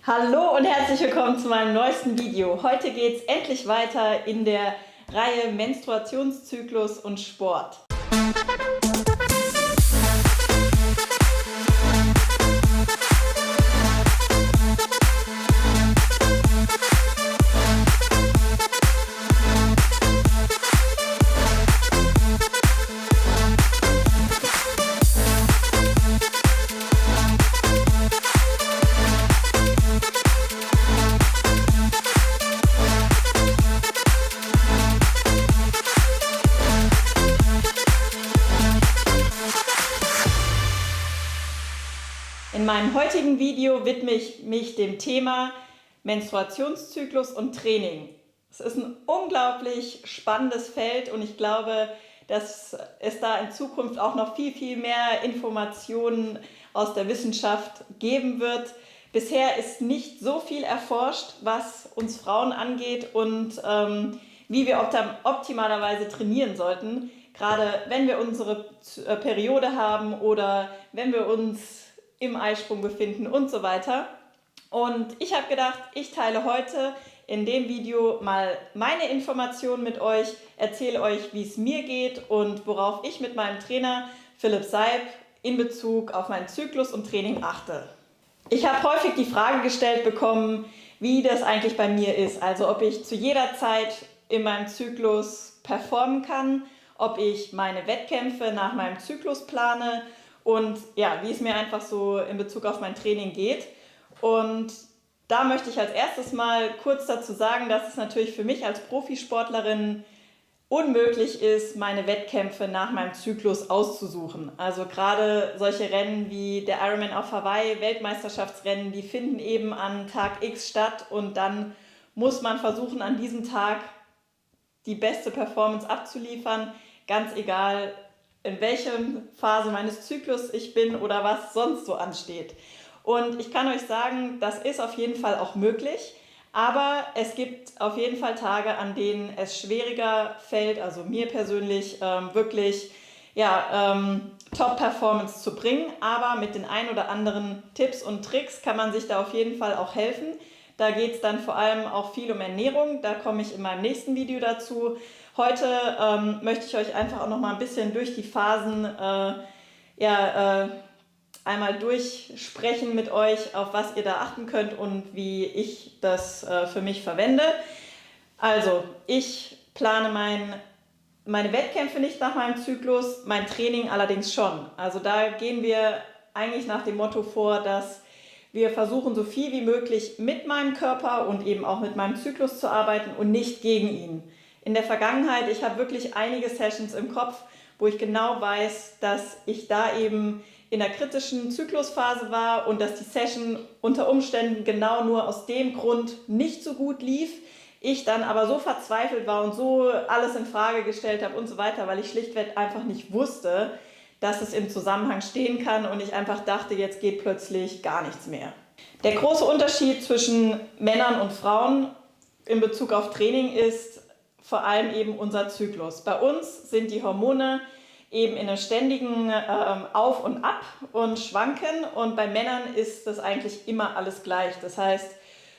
Hallo und herzlich willkommen zu meinem neuesten Video. Heute geht es endlich weiter in der Reihe Menstruationszyklus und Sport. In meinem heutigen Video widme ich mich dem Thema Menstruationszyklus und Training. Es ist ein unglaublich spannendes Feld und ich glaube, dass es da in Zukunft auch noch viel mehr Informationen aus der Wissenschaft geben wird. Bisher ist nicht so viel erforscht, was uns Frauen angeht und wie wir optimalerweise trainieren sollten. Gerade wenn wir unsere Periode haben oder wenn wir uns im Eisprung befinden und so weiter. Und ich habe gedacht, ich teile heute in dem Video mal meine Informationen mit euch, erzähle euch, wie es mir geht und worauf ich mit meinem Trainer Philipp Seib in Bezug auf meinen Zyklus und Training achte. Ich habe häufig die Frage gestellt bekommen, wie das eigentlich bei mir ist, also ob ich zu jeder Zeit in meinem Zyklus performen kann, ob ich meine Wettkämpfe nach meinem Zyklus plane und ja, wie es mir einfach so in Bezug auf mein Training geht. Und da möchte ich als erstes mal kurz dazu sagen, dass es natürlich für mich als Profisportlerin unmöglich ist, meine Wettkämpfe nach meinem Zyklus auszusuchen. Also gerade solche Rennen wie der Ironman auf Hawaii, Weltmeisterschaftsrennen, die finden eben an Tag X statt und dann muss man versuchen, an diesem Tag die beste Performance abzuliefern, ganz egal, in welcher Phase meines Zyklus ich bin oder was sonst so ansteht. Und ich kann euch sagen, das ist auf jeden Fall auch möglich, aber es gibt auf jeden Fall Tage, an denen es schwieriger fällt, also mir persönlich wirklich Top-Performance zu bringen, aber mit den ein oder anderen Tipps und Tricks kann man sich da auf jeden Fall auch helfen. Da geht es dann vor allem auch viel um Ernährung, da komme ich in meinem nächsten Video dazu. Heute möchte ich euch einfach auch noch mal ein bisschen durch die Phasen einmal durchsprechen mit euch, auf was ihr da achten könnt und wie ich das für mich verwende. Also, ich plane meine Wettkämpfe nicht nach meinem Zyklus, mein Training allerdings schon. Also da gehen wir eigentlich nach dem Motto vor, dass wir versuchen, so viel wie möglich mit meinem Körper und eben auch mit meinem Zyklus zu arbeiten und nicht gegen ihn. In der Vergangenheit, ich habe wirklich einige Sessions im Kopf, wo ich genau weiß, dass ich da eben in der kritischen Zyklusphase war und dass die Session unter Umständen genau nur aus dem Grund nicht so gut lief. Ich dann aber so verzweifelt war und so alles in Frage gestellt habe und so weiter, weil ich schlichtweg einfach nicht wusste, dass es im Zusammenhang stehen kann und ich einfach dachte, jetzt geht plötzlich gar nichts mehr. Der große Unterschied zwischen Männern und Frauen in Bezug auf Training ist vor allem eben unser Zyklus. Bei uns sind die Hormone eben in einem ständigen Auf und Ab und schwanken und bei Männern ist das eigentlich immer alles gleich. Das heißt,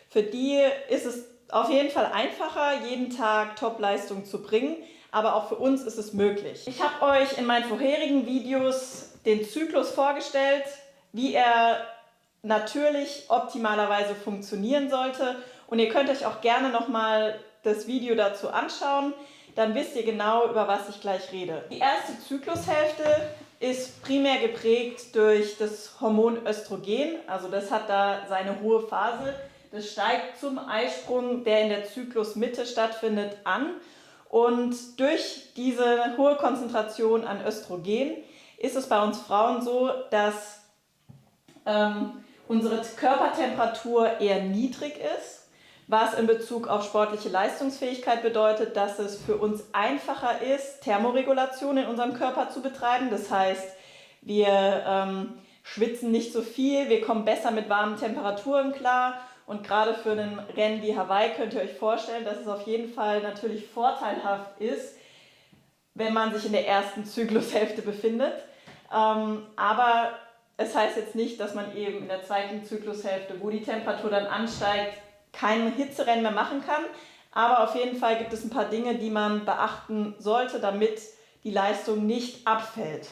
für die ist es auf jeden Fall einfacher, jeden Tag Top-Leistung zu bringen, aber auch für uns ist es möglich. Ich habe euch in meinen vorherigen Videos den Zyklus vorgestellt, wie er natürlich optimalerweise funktionieren sollte und ihr könnt euch auch gerne nochmal das Video dazu anschauen, dann wisst ihr genau, über was ich gleich rede. Die erste Zyklushälfte ist primär geprägt durch das Hormon Östrogen, also das hat da seine hohe Phase. Das steigt zum Eisprung, der in der Zyklusmitte stattfindet, an. Und durch diese hohe Konzentration an Östrogen ist es bei uns Frauen so, dass unsere Körpertemperatur eher niedrig ist, was in Bezug auf sportliche Leistungsfähigkeit bedeutet, dass es für uns einfacher ist, Thermoregulation in unserem Körper zu betreiben. Das heißt, wir schwitzen nicht so viel, wir kommen besser mit warmen Temperaturen klar. Und gerade für ein Rennen wie Hawaii könnt ihr euch vorstellen, dass es auf jeden Fall natürlich vorteilhaft ist, wenn man sich in der ersten Zyklushälfte befindet. Aber es heißt jetzt nicht, dass man eben in der zweiten Zyklushälfte, wo die Temperatur dann ansteigt, kein Hitzerennen mehr machen kann. Aber auf jeden Fall gibt es ein paar Dinge, die man beachten sollte, damit die Leistung nicht abfällt.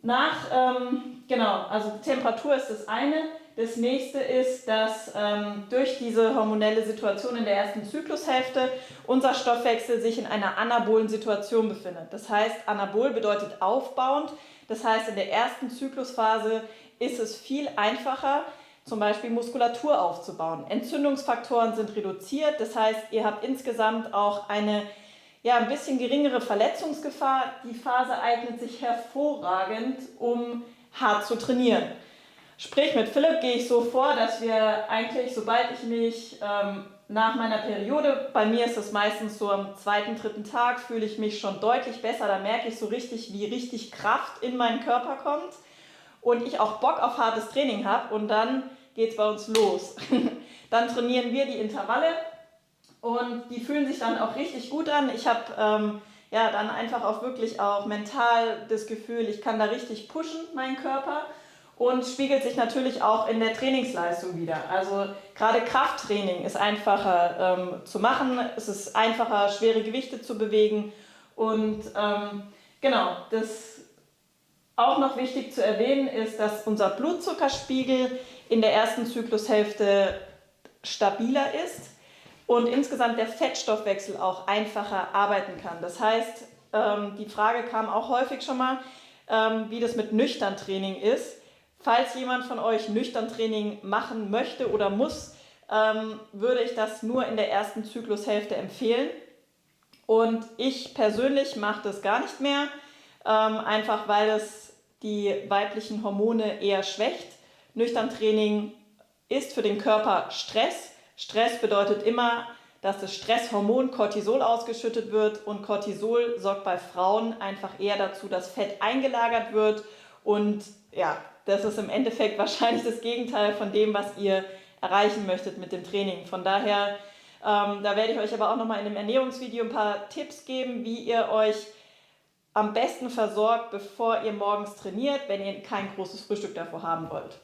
Genau, also Temperatur ist das eine. Das nächste ist, dass durch diese hormonelle Situation in der ersten Zyklushälfte unser Stoffwechsel sich in einer anabolen Situation befindet. Das heißt, anabol bedeutet aufbauend. Das heißt, in der ersten Zyklusphase ist es viel einfacher, zum Beispiel Muskulatur aufzubauen. Entzündungsfaktoren sind reduziert. Das heißt, ihr habt insgesamt auch eine ein bisschen geringere Verletzungsgefahr. Die Phase eignet sich hervorragend, um hart zu trainieren. Sprich, mit Philipp gehe ich so vor, dass wir eigentlich, sobald ich mich nach meiner Periode, bei mir ist es meistens so am 2., 3. Tag, fühle ich mich schon deutlich besser. Da merke ich so richtig, wie richtig Kraft in meinen Körper kommt und ich auch Bock auf hartes Training habe. Und dann geht es bei uns los. Dann trainieren wir die Intervalle und die fühlen sich dann auch richtig gut an. Ich habe dann einfach auch wirklich auch mental das Gefühl, ich kann da richtig pushen, meinen Körper. Und spiegelt sich natürlich auch in der Trainingsleistung wieder. Also gerade Krafttraining ist einfacher zu machen, es ist einfacher, schwere Gewichte zu bewegen. Und genau, das auch noch wichtig zu erwähnen ist, dass unser Blutzuckerspiegel in der ersten Zyklushälfte stabiler ist und insgesamt der Fettstoffwechsel auch einfacher arbeiten kann. Das heißt, die Frage kam auch häufig schon mal, wie das mit Nüchterntraining ist. Falls jemand von euch Nüchterntraining machen möchte oder muss, würde ich das nur in der ersten Zyklushälfte empfehlen. Und ich persönlich mache das gar nicht mehr, einfach weil es die weiblichen Hormone eher schwächt. Nüchterntraining ist für den Körper Stress. Stress bedeutet immer, dass das Stresshormon Cortisol ausgeschüttet wird und Cortisol sorgt bei Frauen einfach eher dazu, dass Fett eingelagert wird und das ist im Endeffekt wahrscheinlich das Gegenteil von dem, was ihr erreichen möchtet mit dem Training. Von daher, da werde ich euch aber auch nochmal in dem Ernährungsvideo ein paar Tipps geben, wie ihr euch am besten versorgt, bevor ihr morgens trainiert, wenn ihr kein großes Frühstück davor haben wollt.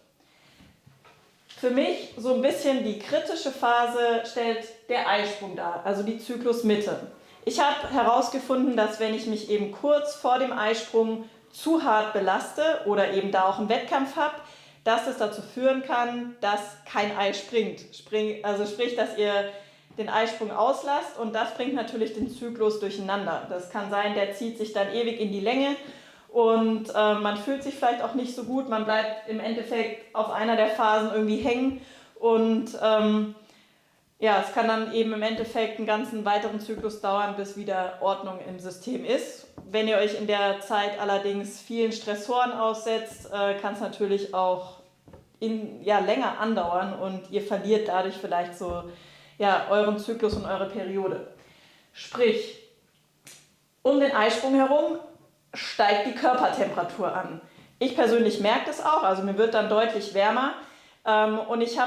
Für mich so ein bisschen die kritische Phase stellt der Eisprung dar, also die Zyklusmitte. Ich habe herausgefunden, dass wenn ich mich eben kurz vor dem Eisprung zu hart belaste oder eben da auch einen Wettkampf habe, dass es dazu führen kann, dass kein Ei springt. Also sprich, dass ihr den Eisprung auslasst und das bringt natürlich den Zyklus durcheinander. Das kann sein, der zieht sich dann ewig in die Länge und man fühlt sich vielleicht auch nicht so gut, man bleibt im Endeffekt auf einer der Phasen irgendwie hängen und es kann dann eben im Endeffekt einen ganzen weiteren Zyklus dauern, bis wieder Ordnung im System ist. Wenn ihr euch in der Zeit allerdings vielen Stressoren aussetzt, kann es natürlich auch länger andauern und ihr verliert dadurch vielleicht so euren Zyklus und eure Periode. Sprich, um den Eisprung herum steigt die Körpertemperatur an. Ich persönlich merke das auch, also mir wird dann deutlich wärmer und ich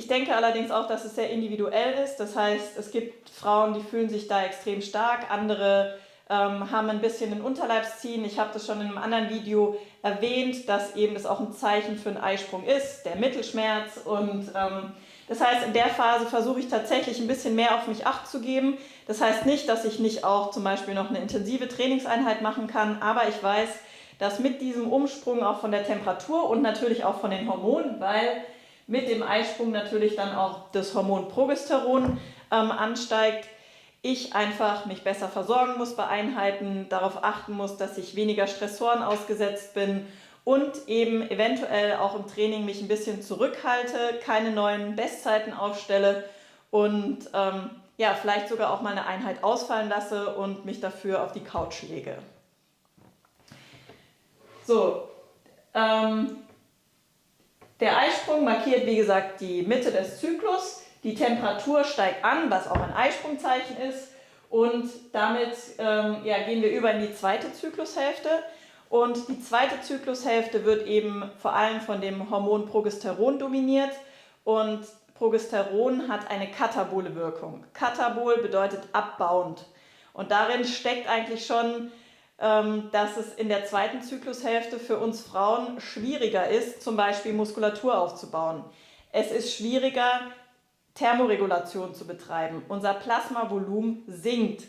denke allerdings auch, dass es sehr individuell ist. Das heißt, es gibt Frauen, die fühlen sich da extrem stark, andere haben ein bisschen ein Unterleibsziehen. Ich habe das schon in einem anderen Video erwähnt, dass eben das auch ein Zeichen für einen Eisprung ist, der Mittelschmerz. Und das heißt, in der Phase versuche ich tatsächlich ein bisschen mehr auf mich Acht zu geben. Das heißt nicht, dass ich nicht auch zum Beispiel noch eine intensive Trainingseinheit machen kann, aber ich weiß, dass mit diesem Umsprung auch von der Temperatur und natürlich auch von den Hormonen, weil mit dem Eisprung natürlich dann auch das Hormon Progesteron ansteigt, ich einfach mich besser versorgen muss bei Einheiten, darauf achten muss, dass ich weniger Stressoren ausgesetzt bin und eben eventuell auch im Training mich ein bisschen zurückhalte, keine neuen Bestzeiten aufstelle und vielleicht sogar auch mal eine Einheit ausfallen lasse und mich dafür auf die Couch lege. So, der Eisprung markiert, wie gesagt, die Mitte des Zyklus. Die Temperatur steigt an, was auch ein Eisprungzeichen ist. Und damit gehen wir über in die zweite Zyklushälfte. Und die zweite Zyklushälfte wird eben vor allem von dem Hormon Progesteron dominiert. Und Progesteron hat eine katabole Wirkung. Katabol bedeutet abbauend. Und darin steckt eigentlich schon dass es in der zweiten Zyklushälfte für uns Frauen schwieriger ist, zum Beispiel Muskulatur aufzubauen. Es ist schwieriger, Thermoregulation zu betreiben. Unser Plasmavolumen sinkt.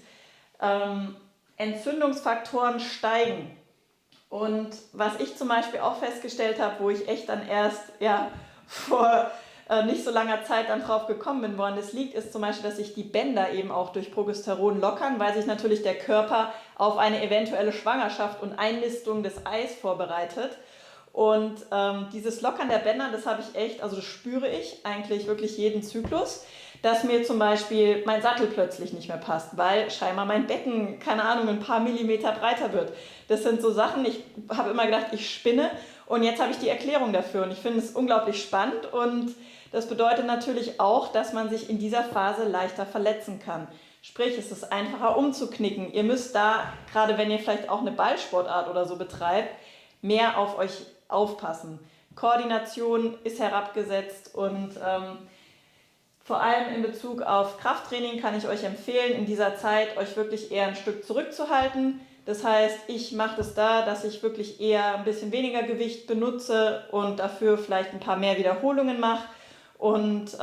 Entzündungsfaktoren steigen. Und was ich zum Beispiel auch festgestellt habe, wo ich echt dann erst vor nicht so langer Zeit dann drauf gekommen bin, woran das liegt, ist zum Beispiel, dass sich die Bänder eben auch durch Progesteron lockern, weil sich natürlich der Körper auf eine eventuelle Schwangerschaft und Einnistung des Eis vorbereitet. Und dieses Lockern der Bänder, das habe ich echt, also das spüre ich eigentlich wirklich jeden Zyklus, dass mir zum Beispiel mein Sattel plötzlich nicht mehr passt, weil scheinbar mein Becken, keine Ahnung, ein paar Millimeter breiter wird. Das sind so Sachen, ich habe immer gedacht, ich spinne und jetzt habe ich die Erklärung dafür und ich finde es unglaublich spannend und das bedeutet natürlich auch, dass man sich in dieser Phase leichter verletzen kann. Sprich, es ist einfacher umzuknicken. Ihr müsst da, gerade wenn ihr vielleicht auch eine Ballsportart oder so betreibt, mehr auf euch aufpassen. Koordination ist herabgesetzt und vor allem in Bezug auf Krafttraining kann ich euch empfehlen, in dieser Zeit euch wirklich eher ein Stück zurückzuhalten. Das heißt, ich mache das da, dass ich wirklich eher ein bisschen weniger Gewicht benutze und dafür vielleicht ein paar mehr Wiederholungen mache. Und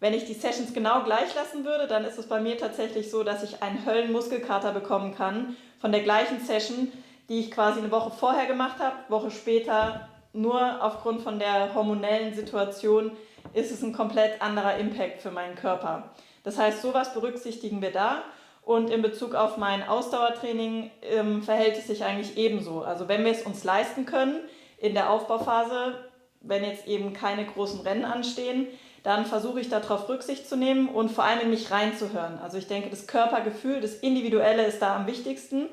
wenn ich die Sessions genau gleich lassen würde, dann ist es bei mir tatsächlich so, dass ich einen Höllenmuskelkater bekommen kann von der gleichen Session, die ich quasi eine Woche vorher gemacht habe, Woche später nur aufgrund von der hormonellen Situation ist es ein komplett anderer Impact für meinen Körper. Das heißt, sowas berücksichtigen wir da und in Bezug auf mein Ausdauertraining verhält es sich eigentlich ebenso. Also wenn wir es uns leisten können, in der Aufbauphase, wenn jetzt eben keine großen Rennen anstehen, dann versuche ich darauf Rücksicht zu nehmen und vor allem in mich reinzuhören. Also ich denke, das Körpergefühl, das Individuelle ist da am wichtigsten.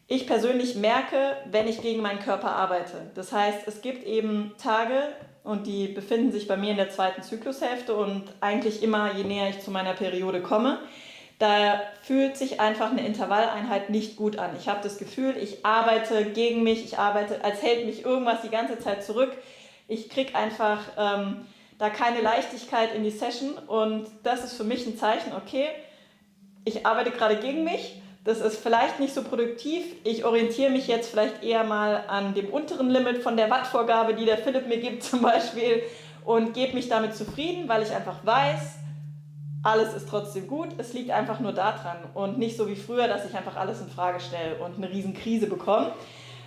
Ich persönlich merke, wenn ich gegen meinen Körper arbeite. Das heißt, es gibt eben Tage und die befinden sich bei mir in der zweiten Zyklushälfte und eigentlich immer, je näher ich zu meiner Periode komme, da fühlt sich einfach eine Intervalleinheit nicht gut an. Ich habe das Gefühl, ich arbeite gegen mich, ich arbeite, als hält mich irgendwas die ganze Zeit zurück. Ich kriege einfach da keine Leichtigkeit in die Session und das ist für mich ein Zeichen, okay, ich arbeite gerade gegen mich. Das ist vielleicht nicht so produktiv. Ich orientiere mich jetzt vielleicht eher mal an dem unteren Limit von der Wattvorgabe, die der Philipp mir gibt zum Beispiel und gebe mich damit zufrieden, weil ich einfach weiß, alles ist trotzdem gut. Es liegt einfach nur daran und nicht so wie früher, dass ich einfach alles in Frage stelle und eine riesen Krise bekomme.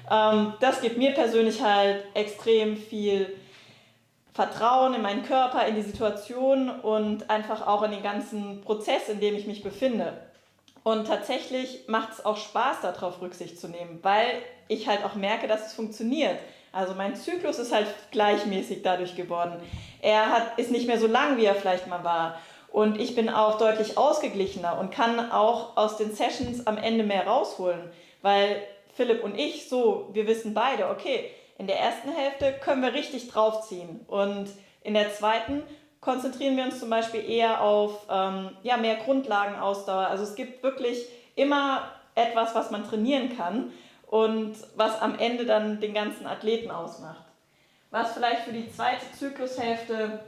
Das gibt mir persönlich halt extrem viel Vertrauen in meinen Körper, in die Situation und einfach auch in den ganzen Prozess, in dem ich mich befinde. Und tatsächlich macht es auch Spaß, darauf Rücksicht zu nehmen, weil ich halt auch merke, dass es funktioniert. Also mein Zyklus ist halt gleichmäßig dadurch geworden. Ist nicht mehr so lang, wie er vielleicht mal war. Und ich bin auch deutlich ausgeglichener und kann auch aus den Sessions am Ende mehr rausholen. Weil Philipp und ich wir wissen beide, okay, in der ersten Hälfte können wir richtig draufziehen. Und in der zweiten konzentrieren wir uns zum Beispiel eher auf mehr Grundlagenausdauer. Also es gibt wirklich immer etwas, was man trainieren kann und was am Ende dann den ganzen Athleten ausmacht. Was vielleicht für die zweite Zyklushälfte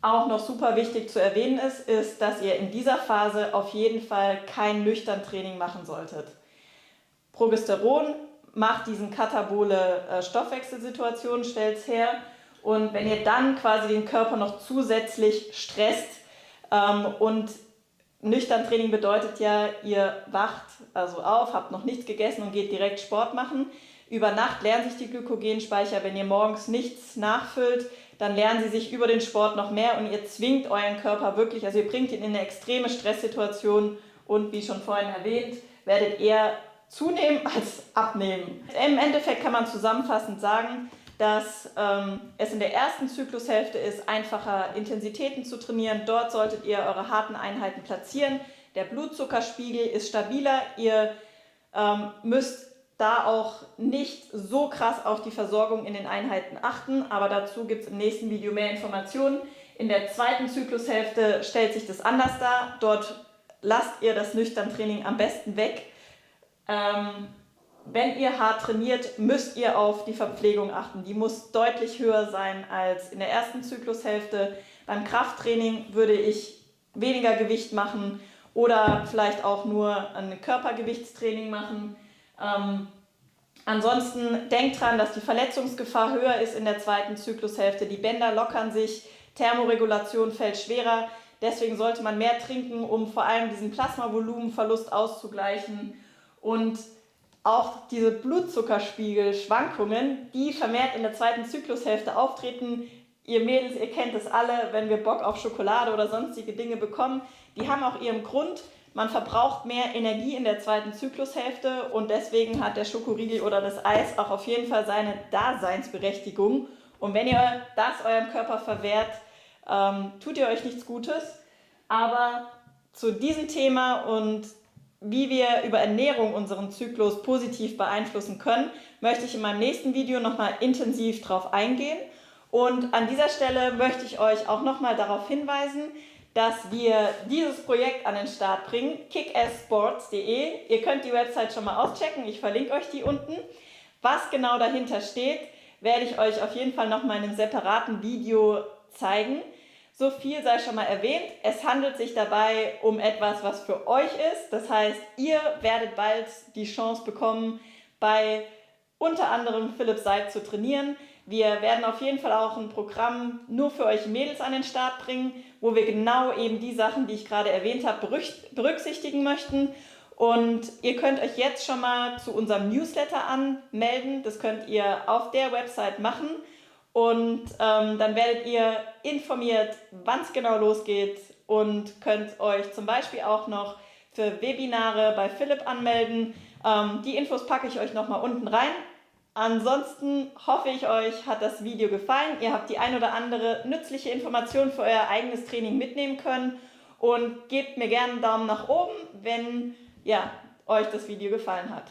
auch noch super wichtig zu erwähnen ist, dass ihr in dieser Phase auf jeden Fall kein Nüchtern-Training machen solltet. Progesteron macht diesen katabole Stoffwechselsituation, stellt es her. Und wenn ihr dann quasi den Körper noch zusätzlich stresst und nüchtern Training bedeutet ja, ihr wacht also auf, habt noch nichts gegessen und geht direkt Sport machen. Über Nacht lernen sich die Glykogenspeicher, wenn ihr morgens nichts nachfüllt, dann lernen sie sich über den Sport noch mehr und ihr zwingt euren Körper wirklich, also ihr bringt ihn in eine extreme Stresssituation und wie schon vorhin erwähnt, werdet eher zunehmen als abnehmen. Im Endeffekt kann man zusammenfassend sagen, dass es in der ersten Zyklushälfte ist, einfacher Intensitäten zu trainieren. Dort solltet ihr eure harten Einheiten platzieren. Der Blutzuckerspiegel ist stabiler. Ihr müsst da auch nicht so krass auf die Versorgung in den Einheiten achten, aber dazu gibt es im nächsten Video mehr Informationen. In der zweiten Zyklushälfte stellt sich das anders dar. Dort lasst ihr das Nüchtern-Training am besten weg. Wenn ihr hart trainiert, müsst ihr auf die Verpflegung achten. Die muss deutlich höher sein als in der ersten Zyklushälfte. Beim Krafttraining würde ich weniger Gewicht machen oder vielleicht auch nur ein Körpergewichtstraining machen. Ansonsten denkt dran, dass die Verletzungsgefahr höher ist in der zweiten Zyklushälfte. Die Bänder lockern sich, Thermoregulation fällt schwerer. Deswegen sollte man mehr trinken, um vor allem diesen Plasmavolumenverlust auszugleichen. Und auch diese Blutzuckerspiegelschwankungen, die vermehrt in der zweiten Zyklushälfte auftreten. Ihr Mädels, ihr kennt es alle, wenn wir Bock auf Schokolade oder sonstige Dinge bekommen, die haben auch ihren Grund. Man verbraucht mehr Energie in der zweiten Zyklushälfte und deswegen hat der Schokoriegel oder das Eis auch auf jeden Fall seine Daseinsberechtigung. Und wenn ihr das eurem Körper verwehrt, tut ihr euch nichts Gutes. Aber zu diesem Thema und wie wir über Ernährung unseren Zyklus positiv beeinflussen können, möchte ich in meinem nächsten Video nochmal intensiv drauf eingehen. Und an dieser Stelle möchte ich euch auch nochmal darauf hinweisen, dass wir dieses Projekt an den Start bringen, kickasssports.de. Ihr könnt die Website schon mal auschecken, ich verlinke euch die unten. Was genau dahinter steht, werde ich euch auf jeden Fall nochmal in einem separaten Video zeigen. So viel sei schon mal erwähnt, es handelt sich dabei um etwas, was für euch ist. Das heißt, ihr werdet bald die Chance bekommen, bei unter anderem Philipp Seid zu trainieren. Wir werden auf jeden Fall auch ein Programm nur für euch Mädels an den Start bringen, wo wir genau eben die Sachen, die ich gerade erwähnt habe, berücksichtigen möchten. Und ihr könnt euch jetzt schon mal zu unserem Newsletter anmelden. Das könnt ihr auf der Website machen. Und dann werdet ihr informiert, wann es genau losgeht und könnt euch zum Beispiel auch noch für Webinare bei Philipp anmelden. Die Infos packe ich euch nochmal unten rein. Ansonsten hoffe ich, euch hat das Video gefallen. Ihr habt die ein oder andere nützliche Information für euer eigenes Training mitnehmen können und gebt mir gerne einen Daumen nach oben, wenn euch das Video gefallen hat.